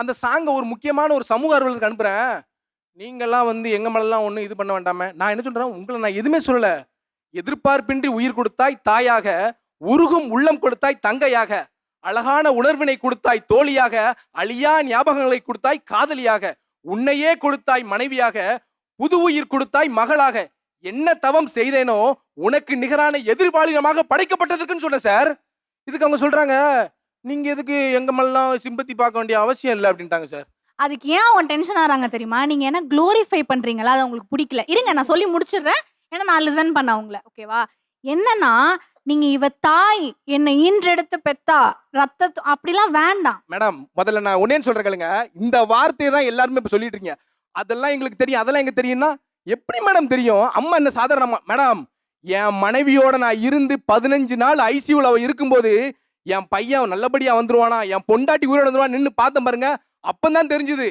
அந்த சாங்க ஒரு முக்கியமான ஒரு சமூக ஆர்வலருக்கு அனுப்புறேன். நீங்கலாம் வந்து எங்க மேலலாம் ஒண்ணும் இது பண்ண வேண்டாமே. நான் என்ன சொல்றேன், உங்கள நான் எதுவுமே சொல்லல. எதிர்பார்ப்பின்றி உயிர் கொடுத்தாய் தாயாக, உருகும் உள்ளம் கொடுத்தாய் தங்கையாக, அழகான உணர்வினை கொடுத்தாய் தோழியாக, அழியா ஞாபகங்களை கொடுத்தாய் காதலியாக, உன்னையே கொடுத்தாய் மனைவியாக, புது உயிர் கொடுத்தாய் மகளாக. என்ன தவம் செய்தேனோ உனக்கு நிகரான எதிர்பாலினமாக படைக்கப்பட்டதற்குன்னு சொன்ன சார். இதுக்கு அவங்க சொல்றாங்க, நீங்க எதுக்கு எங்க மேலாம் சிம்பத்தி பார்க்க வேண்டிய அவசியம் இல்லை அப்படின்ட்டாங்க சார். அதுக்கு ஏன் அவங்க டென்ஷன் ஆறாங்க தெரியுமா? நீங்க என்ன குளோரிஃபை பண்றீங்களா? அது அவங்களுக்கு பிடிக்கல. இருங்க நான் சொல்லி முடிச்சிடுறேன். ஏன்னா நான் லிசன் பண்ண அவங்கள. ஓகேவா? என்னன்னா, நீங்க இவ தாய் என்னை ஈன்றெடுத்து பெத்தா ரத்த அப்படிலாம் வேண்டாம். மேடம் முதல்ல நான் ஒன்னேன்னு சொல்றேன் கேளுங்க. இந்த வார்த்தையை தான் எல்லாருமே இப்ப சொல்லிட்டு இருக்கீங்க. அதெல்லாம் எங்களுக்கு தெரியும், அதெல்லாம் எங்க தெரியும்னா எப்படி மேடம் தெரியும்? அம்மா என்ன சாதாரணமா மேடம்? என் மனைவியோட நான் இருந்து 15 நாள் ஐசியூல அவ இருக்கும்போது என் பையன் நல்லபடியா வந்துருவானா, என் பொண்டாட்டி உயிரோட வந்துருவான் நின்னு பார்த்தேன் பாருங்க. அப்பதான் தெரிஞ்சது